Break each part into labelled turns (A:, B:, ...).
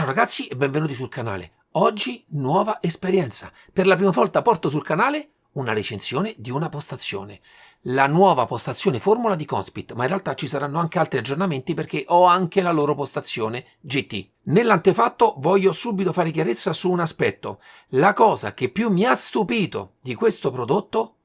A: Ciao ragazzi e benvenuti sul canale. Oggi nuova esperienza. Per la prima volta porto sul canale una recensione di una postazione. La nuova postazione formula di Conspit, ma in realtà ci saranno anche altri aggiornamenti perché ho anche la loro postazione GT. Nell'antefatto voglio subito fare chiarezza su un aspetto. La cosa che più mi ha stupito di questo prodotto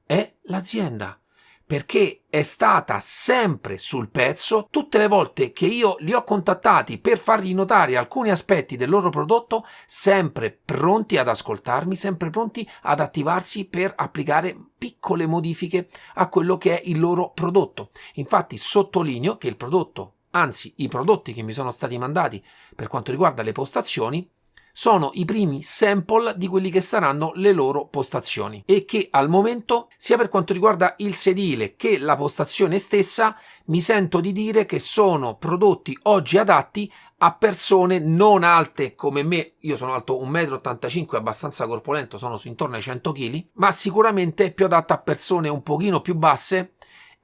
A: è l'azienda, perché è stata sempre sul pezzo. Tutte le volte che io li ho contattati per fargli notare alcuni aspetti del loro prodotto, sempre pronti ad ascoltarmi, sempre pronti ad attivarsi per applicare piccole modifiche a quello che è il loro prodotto. Infatti sottolineo che il prodotto, anzi i prodotti che mi sono stati mandati per quanto riguarda le postazioni, sono i primi sample di quelli che saranno le loro postazioni e che al momento, sia per quanto riguarda il sedile che la postazione stessa, mi sento di dire che sono prodotti oggi adatti a persone non alte come me. Io sono alto 1,85 m, abbastanza corpulento, sono intorno ai 100 kg, ma sicuramente più adatta a persone un pochino più basse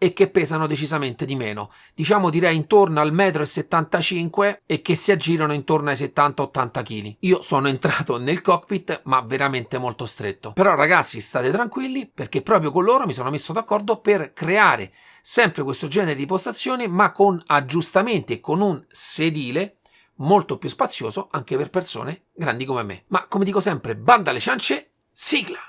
A: e che pesano decisamente di meno. Direi intorno al 1,75 m e che si aggirano intorno ai 70-80 kg. Io sono entrato nel cockpit, ma veramente molto stretto. Però ragazzi, state tranquilli, perché proprio con loro mi sono messo d'accordo per creare sempre questo genere di postazioni, ma con aggiustamenti e con un sedile molto più spazioso anche per persone grandi come me. Ma come dico sempre, banda alle ciance, sigla!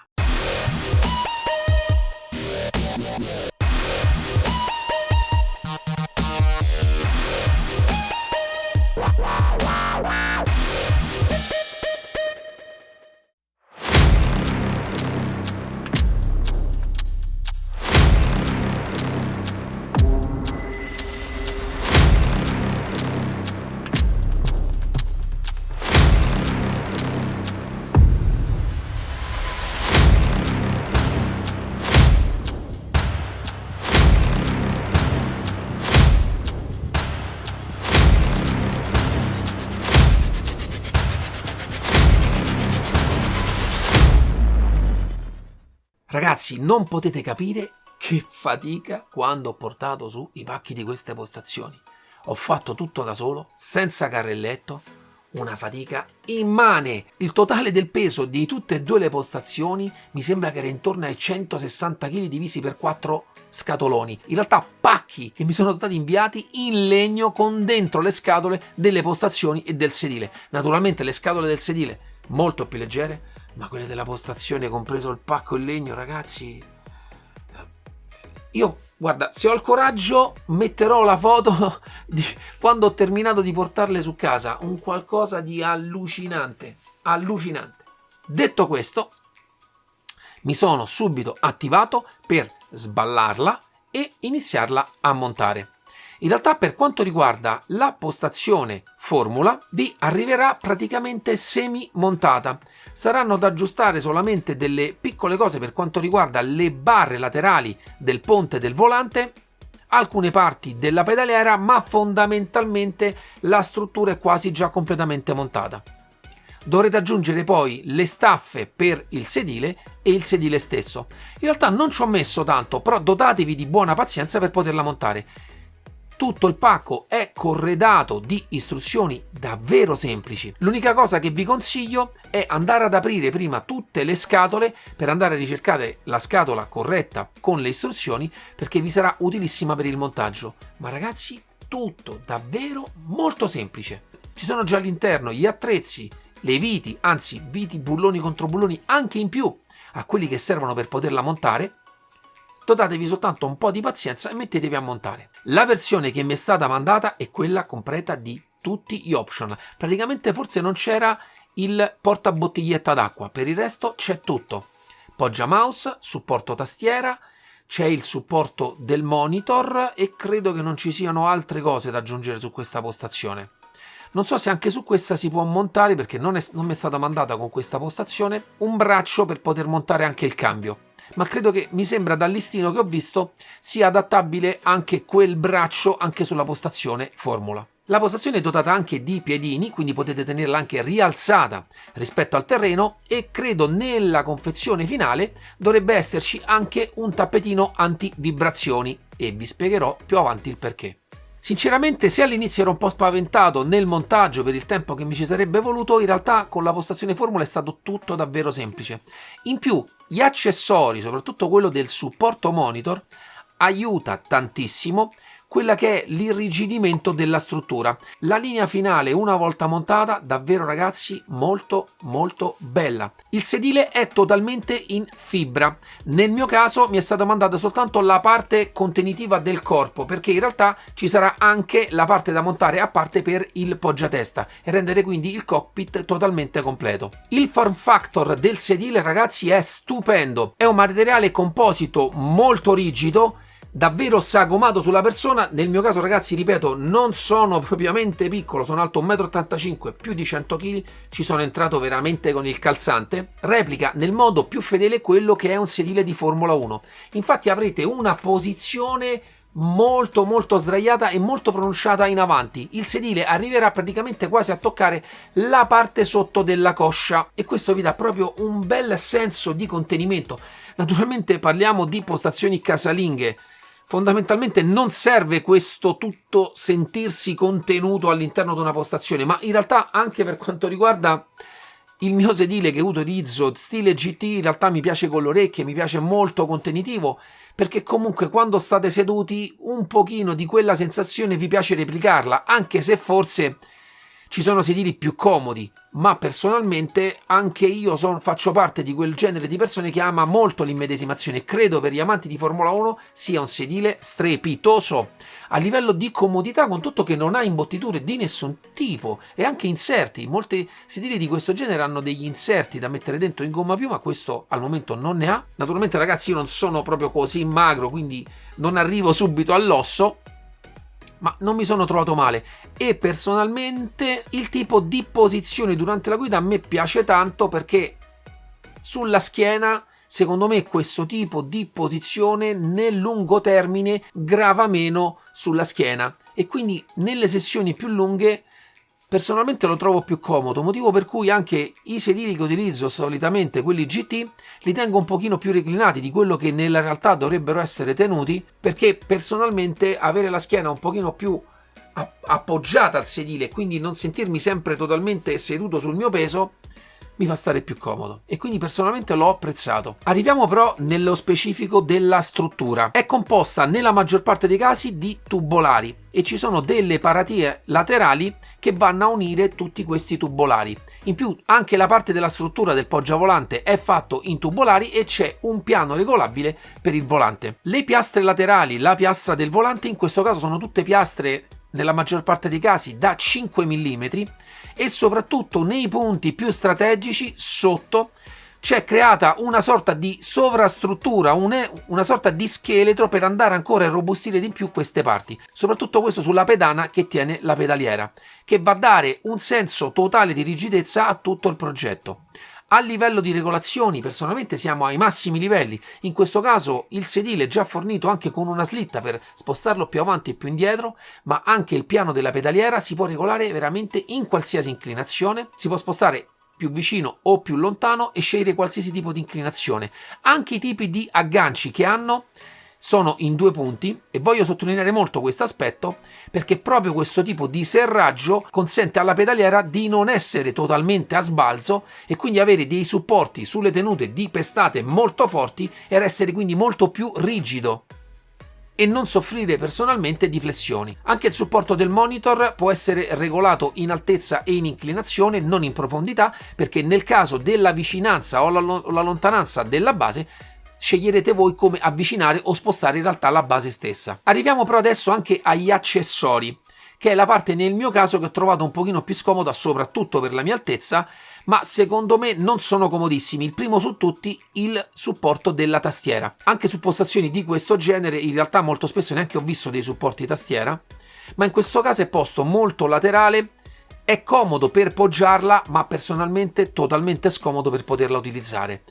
A: Ragazzi, non potete capire che fatica quando ho portato su i pacchi di queste postazioni. Ho fatto tutto da solo, senza carrelletto, una fatica immane. Il totale del peso di tutte e due le postazioni mi sembra che era intorno ai 160 kg divisi per 4 scatoloni. In realtà pacchi che mi sono stati inviati in legno con dentro le scatole delle postazioni e del sedile. Naturalmente le scatole del sedile molto più leggere, ma quelle della postazione, compreso il pacco in legno, ragazzi, io, guarda, se ho il coraggio metterò la foto di quando ho terminato di portarle su casa. Un qualcosa di allucinante, allucinante. Detto questo, mi sono subito attivato per sballarla e iniziarla a montare. In realtà, per quanto riguarda la postazione formula, vi arriverà praticamente semi montata. Saranno da aggiustare solamente delle piccole cose per quanto riguarda le barre laterali del ponte del volante, alcune parti della pedaliera, ma fondamentalmente la struttura è quasi già completamente montata. Dovrete aggiungere poi le staffe per il sedile e il sedile stesso. In realtà non ci ho messo tanto, però dotatevi di buona pazienza per poterla montare. Tutto il pacco è corredato di istruzioni davvero semplici. L'unica cosa che vi consiglio è andare ad aprire prima tutte le scatole per andare a ricercare la scatola corretta con le istruzioni, perché vi sarà utilissima per il montaggio. Ma ragazzi, tutto davvero molto semplice. Ci sono già all'interno gli attrezzi, le viti, anzi viti bulloni contro bulloni anche in più a quelli che servono per poterla montare. Dotatevi soltanto un po' di pazienza e mettetevi a montare. La versione che mi è stata mandata è quella completa di tutti gli option. Praticamente forse non c'era il portabottiglietta d'acqua, per il resto c'è tutto. Poggia mouse, supporto tastiera, c'è il supporto del monitor e credo che non ci siano altre cose da aggiungere su questa postazione. Non so se anche su questa si può montare, perché non mi è stata mandata con questa postazione un braccio per poter montare anche il cambio. Ma credo che, mi sembra dal listino che ho visto, sia adattabile anche quel braccio anche sulla postazione formula. La postazione è dotata anche di piedini, quindi potete tenerla anche rialzata rispetto al terreno, e credo nella confezione finale dovrebbe esserci anche un tappetino anti-vibrazioni, e vi spiegherò più avanti il perché. Sinceramente, se all'inizio ero un po' spaventato nel montaggio per il tempo che mi ci sarebbe voluto, in realtà con la postazione formula è stato tutto davvero semplice. In più, gli accessori, soprattutto quello del supporto monitor, aiuta tantissimo quella che è l'irrigidimento della struttura. La linea finale, una volta montata, davvero ragazzi molto bella. Il sedile è totalmente in fibra. Nel mio caso mi è stata mandata soltanto la parte contenitiva del corpo, perché in realtà ci sarà anche la parte da montare a parte per il poggiatesta e rendere quindi il cockpit totalmente completo. Il form factor del sedile ragazzi è stupendo, è un materiale composito molto rigido, davvero sagomato sulla persona. Nel mio caso ragazzi, ripeto, non sono propriamente piccolo, sono alto 1,85 m, più di 100 kg, ci sono entrato veramente con il calzante. Replica nel modo più fedele quello che è un sedile di Formula 1. Infatti avrete una posizione molto sdraiata e molto pronunciata in avanti. Il sedile arriverà praticamente quasi a toccare la parte sotto della coscia e questo vi dà proprio un bel senso di contenimento. Naturalmente parliamo di postazioni casalinghe. Fondamentalmente non serve questo tutto sentirsi contenuto all'interno di una postazione, ma in realtà anche per quanto riguarda il mio sedile che utilizzo stile GT, in realtà mi piace con le orecchie, mi piace molto contenitivo, perché comunque quando state seduti un pochino di quella sensazione vi piace replicarla, anche se forse ci sono sedili più comodi, ma personalmente anche io faccio parte di quel genere di persone che ama molto l'immedesimazione. Credo per gli amanti di Formula 1 sia un sedile strepitoso a livello di comodità, con tutto che non ha imbottiture di nessun tipo e anche inserti. Molti sedili di questo genere hanno degli inserti da mettere dentro in gomma piuma, questo al momento non ne ha. Naturalmente ragazzi, io non sono proprio così magro, quindi non arrivo subito all'osso, ma non mi sono trovato male e personalmente il tipo di posizione durante la guida a me piace tanto, perché sulla schiena secondo me questo tipo di posizione nel lungo termine grava meno sulla schiena e quindi nelle sessioni più lunghe personalmente lo trovo più comodo, motivo per cui anche i sedili che utilizzo solitamente, quelli GT, li tengo un pochino più reclinati di quello che nella realtà dovrebbero essere tenuti, perché personalmente avere la schiena un pochino più appoggiata al sedile e quindi non sentirmi sempre totalmente seduto sul mio peso mi fa stare più comodo e quindi personalmente l'ho apprezzato. Arriviamo però nello specifico della struttura. È composta nella maggior parte dei casi di tubolari e ci sono delle paratie laterali che vanno a unire tutti questi tubolari. In più anche la parte della struttura del poggiavolante è fatto in tubolari e c'è un piano regolabile per il volante. Le piastre laterali, la piastra del volante in questo caso sono tutte piastre nella maggior parte dei casi da 5 mm e soprattutto nei punti più strategici sotto c'è creata una sorta di sovrastruttura, una sorta di scheletro per andare ancora a irrobustire di più queste parti, soprattutto questo sulla pedana che tiene la pedaliera, che va a dare un senso totale di rigidezza a tutto il progetto. A livello di regolazioni, personalmente siamo ai massimi livelli. In questo caso il sedile è già fornito anche con una slitta per spostarlo più avanti e più indietro, ma anche il piano della pedaliera si può regolare veramente in qualsiasi inclinazione, si può spostare più vicino o più lontano e scegliere qualsiasi tipo di inclinazione. Anche i tipi di agganci che hanno sono in 2 punti e voglio sottolineare molto questo aspetto, perché proprio questo tipo di serraggio consente alla pedaliera di non essere totalmente a sbalzo e quindi avere dei supporti sulle tenute di pestate molto forti e essere quindi molto più rigido e non soffrire personalmente di flessioni. Anche il supporto del monitor può essere regolato in altezza e in inclinazione, non in profondità, perché nel caso della vicinanza o la lontananza della base sceglierete voi come avvicinare o spostare in realtà la base stessa. Arriviamo però adesso anche agli accessori, che è la parte nel mio caso che ho trovato un pochino più scomoda, soprattutto per la mia altezza, ma secondo me non sono comodissimi. Il primo su tutti, il supporto della tastiera. Anche su postazioni di questo genere in realtà molto spesso neanche ho visto dei supporti tastiera, ma in questo caso è posto molto laterale, è comodo per poggiarla, ma personalmente totalmente scomodo per poterla utilizzare.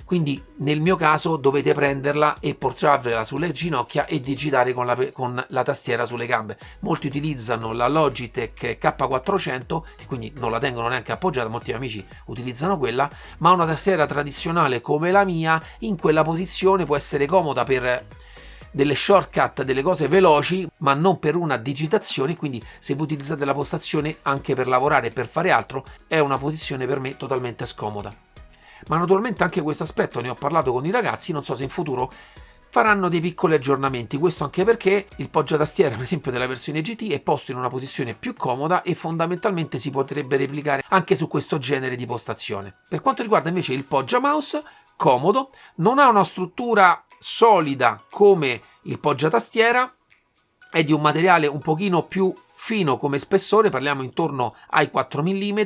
A: Quindi nel mio caso dovete prenderla e portarvela sulle ginocchia e digitare con la tastiera sulle gambe. Molti utilizzano la Logitech K400, che quindi non la tengono neanche appoggiata, molti amici utilizzano quella, ma una tastiera tradizionale come la mia in quella posizione può essere comoda per delle shortcut, delle cose veloci, ma non per una digitazione. Quindi se voi utilizzate la postazione anche per lavorare e per fare altro, è una posizione per me totalmente scomoda. Ma naturalmente anche questo aspetto ne ho parlato con i ragazzi, non so se in futuro faranno dei piccoli aggiornamenti, questo anche perché il poggiatastiera per esempio della versione GT è posto in una posizione più comoda e fondamentalmente si potrebbe replicare anche su questo genere di postazione. Per quanto riguarda invece il poggia mouse, comodo, non ha una struttura solida come il poggiatastiera, è di un materiale un pochino più fino come spessore, parliamo intorno ai 4 mm,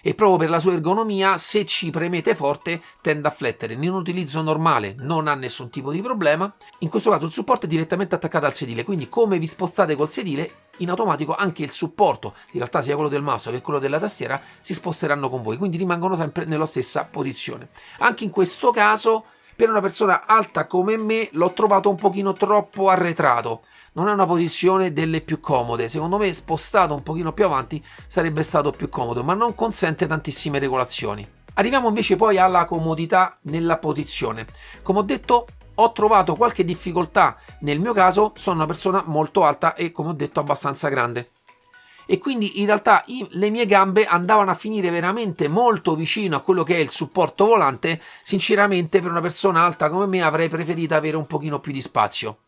A: e proprio per la sua ergonomia, se ci premete forte, tende a flettere. In un utilizzo normale non ha nessun tipo di problema. In questo caso il supporto è direttamente attaccato al sedile, quindi come vi spostate col sedile, in automatico anche il supporto, in realtà sia quello del mouse che quello della tastiera, si sposteranno con voi, quindi rimangono sempre nella stessa posizione. Anche in questo caso, per una persona alta come me, l'ho trovato un pochino troppo arretrato. Non è una posizione delle più comode, secondo me spostato un pochino più avanti sarebbe stato più comodo, ma non consente tantissime regolazioni. Arriviamo invece poi alla comodità nella posizione. Come ho detto, ho trovato qualche difficoltà, nel mio caso sono una persona molto alta e come ho detto abbastanza grande. E quindi in realtà le mie gambe andavano a finire veramente molto vicino a quello che è il supporto volante. Sinceramente per una persona alta come me avrei preferito avere un pochino più di spazio.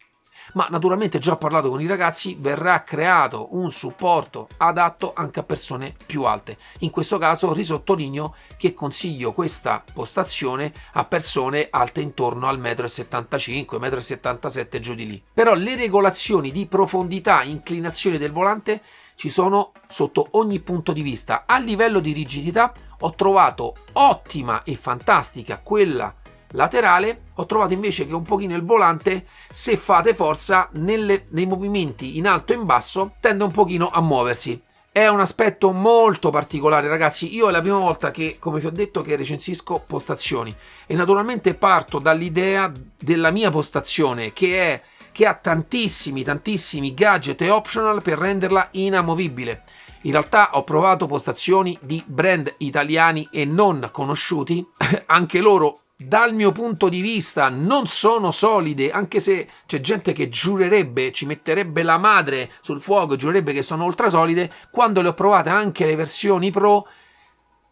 A: Ma naturalmente già ho parlato con i ragazzi, verrà creato un supporto adatto anche a persone più alte. In questo caso risottolineo che consiglio questa postazione a persone alte intorno al 1,75 m, 1,77 m giù di lì. Però le regolazioni di profondità e inclinazione del volante ci sono sotto ogni punto di vista. A livello di rigidità ho trovato ottima e fantastica quella laterale, ho trovato invece che un pochino il volante, se fate forza nei movimenti in alto e in basso, tende un pochino a muoversi. È un aspetto molto particolare, ragazzi. Io è la prima volta che, come vi ho detto, che recensisco postazioni e naturalmente parto dall'idea della mia postazione che ha tantissimi gadget e optional per renderla inamovibile. In realtà ho provato postazioni di brand italiani e non conosciuti, anche loro dal mio punto di vista non sono solide, anche se c'è gente che giurerebbe, ci metterebbe la madre sul fuoco e giurerebbe che sono ultra solide. Quando le ho provate anche le versioni Pro,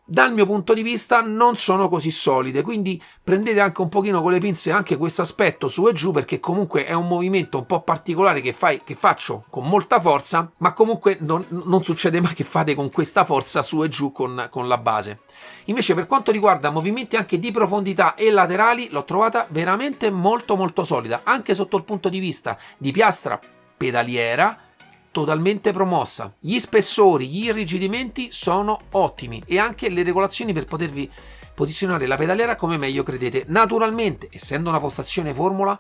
A: dal mio punto di vista non sono così solide, quindi prendete anche un pochino con le pinze anche questo aspetto su e giù, perché comunque è un movimento un po' particolare che faccio con molta forza, ma comunque non succede mai che fate con questa forza su e giù con la base. Invece per quanto riguarda movimenti anche di profondità e laterali, l'ho trovata veramente molto solida, anche sotto il punto di vista di piastra pedaliera, totalmente promossa. Gli spessori, gli irrigidimenti sono ottimi e anche le regolazioni per potervi posizionare la pedaliera come meglio credete. Naturalmente, essendo una postazione formula,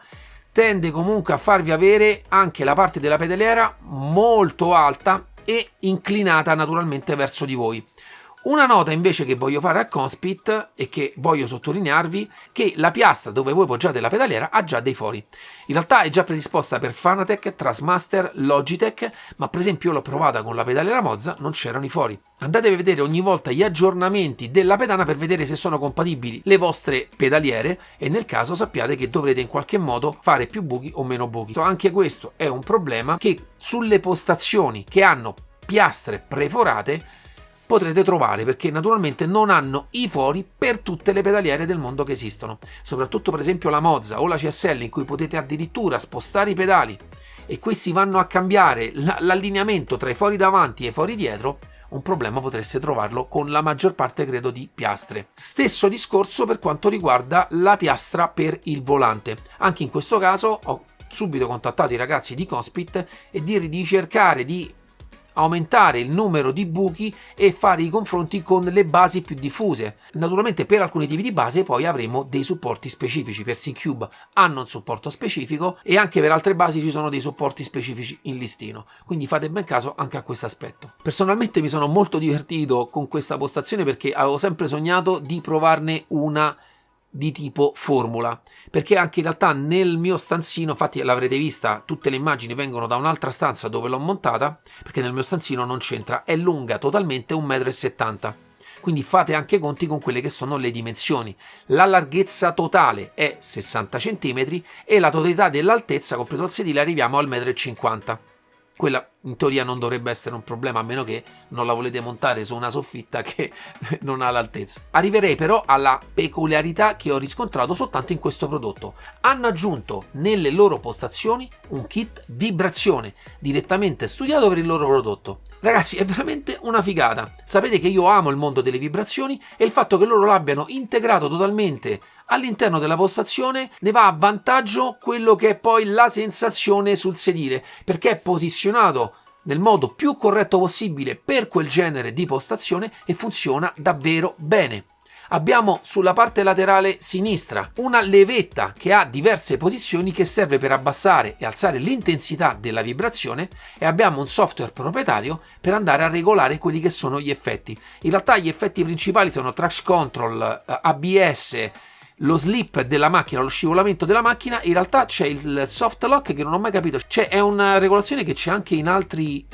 A: tende comunque a farvi avere anche la parte della pedaliera molto alta e inclinata naturalmente verso di voi. Una nota invece che voglio fare a Conspit e che voglio sottolinearvi, che la piastra dove voi poggiate la pedaliera ha già dei fori. In realtà è già predisposta per Fanatec, Trasmaster, Logitech, ma per esempio io l'ho provata con la pedaliera Mozza, non c'erano i fori. Andate a vedere ogni volta gli aggiornamenti della pedana per vedere se sono compatibili le vostre pedaliere e nel caso sappiate che dovrete in qualche modo fare più buchi o meno buchi. Anche questo è un problema che sulle postazioni che hanno piastre preforate potrete trovare, perché naturalmente non hanno i fori per tutte le pedaliere del mondo che esistono, soprattutto per esempio la Mozza o la CSL, in cui potete addirittura spostare i pedali e questi vanno a cambiare l'allineamento tra i fori davanti e i fori dietro. Un problema potreste trovarlo con la maggior parte, credo, di piastre. Stesso discorso per quanto riguarda la piastra per il volante. Anche in questo caso ho subito contattato i ragazzi di Conspit e dirgli di cercare di aumentare il numero di buchi e fare i confronti con le basi più diffuse. Naturalmente per alcuni tipi di base poi avremo dei supporti specifici. Per SynCube hanno un supporto specifico e anche per altre basi ci sono dei supporti specifici in listino, quindi fate ben caso anche a questo aspetto. Personalmente mi sono molto divertito con questa postazione perché avevo sempre sognato di provarne una di tipo formula, perché anche in realtà nel mio stanzino, infatti l'avrete vista, tutte le immagini vengono da un'altra stanza dove l'ho montata, perché nel mio stanzino non c'entra, è lunga totalmente 1,70 m, quindi fate anche i conti con quelle che sono le dimensioni. La larghezza totale è 60 cm e la totalità dell'altezza, compreso il sedile, arriviamo al 1,50 m. Quella in teoria non dovrebbe essere un problema, a meno che non la volete montare su una soffitta che non ha l'altezza. Arriverei però alla peculiarità che ho riscontrato soltanto in questo prodotto. Hanno aggiunto nelle loro postazioni un kit vibrazione direttamente studiato per il loro prodotto. Ragazzi, è veramente una figata. Sapete che io amo il mondo delle vibrazioni e il fatto che loro l'abbiano integrato totalmente all'interno della postazione ne va a vantaggio quello che è poi la sensazione sul sedile, perché è posizionato nel modo più corretto possibile per quel genere di postazione e funziona davvero bene. Abbiamo sulla parte laterale sinistra una levetta che ha diverse posizioni che serve per abbassare e alzare l'intensità della vibrazione e abbiamo un software proprietario per andare a regolare quelli che sono gli effetti. In realtà gli effetti principali sono traction control, ABS, lo slip della macchina, lo scivolamento della macchina. In realtà c'è il soft lock che non ho mai capito, è una regolazione che c'è anche in altri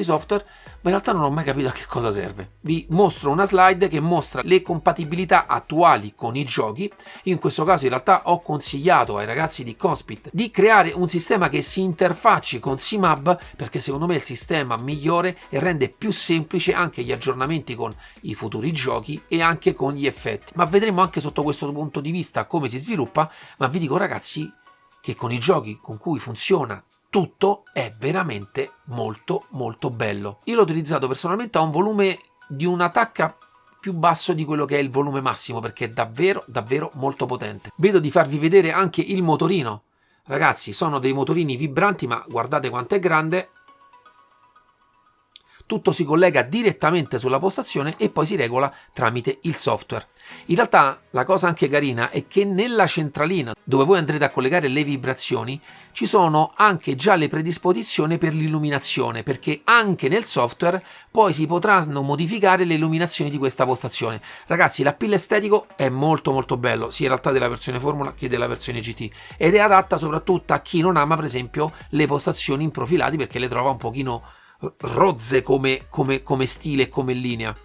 A: software, ma in realtà non ho mai capito a che cosa serve. Vi mostro una slide che mostra le compatibilità attuali con i giochi. Io in questo caso in realtà ho consigliato ai ragazzi di Conspit di creare un sistema che si interfacci con SIMAB, perché secondo me è il sistema migliore e rende più semplice anche gli aggiornamenti con i futuri giochi e anche con gli effetti. Ma vedremo anche sotto questo punto di vista come si sviluppa, ma vi dico ragazzi che con i giochi con cui funziona tutto è veramente molto molto bello. Io l'ho utilizzato personalmente a un volume di una tacca più basso di quello che è il volume massimo, perché è davvero davvero molto potente. Vedo di farvi vedere anche il motorino. Ragazzi, sono dei motorini vibranti, ma guardate quanto è grande. Tutto si collega direttamente sulla postazione e poi si regola tramite il software. In realtà la cosa anche carina è che nella centralina dove voi andrete a collegare le vibrazioni ci sono anche già le predisposizioni per l'illuminazione, perché anche nel software poi si potranno modificare le illuminazioni di questa postazione. Ragazzi, l'appeal estetico è molto molto bello, sia in realtà della versione Formula che della versione GT, ed è adatta soprattutto a chi non ama per esempio le postazioni in profilati, perché le trova un pochino rozze come stile e come linea.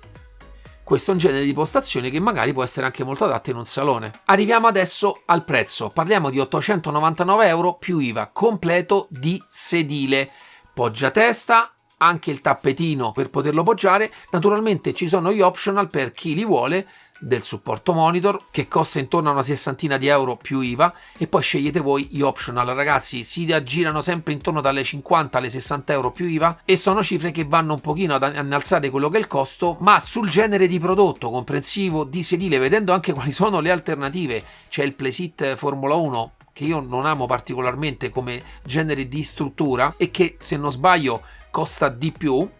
A: Questo è un genere di postazione che magari può essere anche molto adatta in un salone. Arriviamo adesso al prezzo. Parliamo di 899 euro più IVA, completo di sedile, poggiatesta, anche il tappetino per poterlo poggiare. Naturalmente ci sono gli optional per chi li vuole, del supporto monitor che costa intorno a una sessantina di euro più IVA, e poi scegliete voi gli optional. Ragazzi, si aggirano sempre intorno dalle 50 alle 60 euro più IVA e sono cifre che vanno un pochino ad innalzare quello che è il costo, ma sul genere di prodotto comprensivo di sedile, vedendo anche quali sono le alternative. C'è il Playseat Formula 1 che io non amo particolarmente come genere di struttura e che, se non sbaglio, costa di più.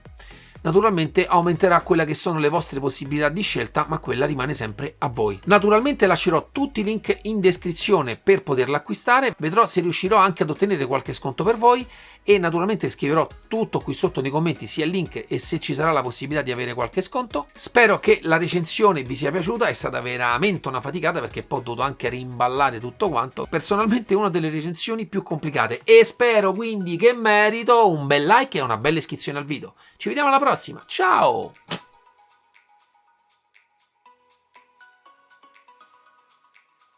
A: Naturalmente aumenterà quella che sono le vostre possibilità di scelta, ma quella rimane sempre a voi. Naturalmente lascerò tutti i link in descrizione per poterla acquistare, vedrò se riuscirò anche ad ottenere qualche sconto per voi e naturalmente scriverò tutto qui sotto nei commenti, sia il link e se ci sarà la possibilità di avere qualche sconto. Spero che la recensione vi sia piaciuta, è stata veramente una faticata perché poi ho dovuto anche rimballare tutto quanto. Personalmente è una delle recensioni più complicate e spero quindi che merito un bel like e una bella iscrizione al video. Ci vediamo alla prossima, ciao!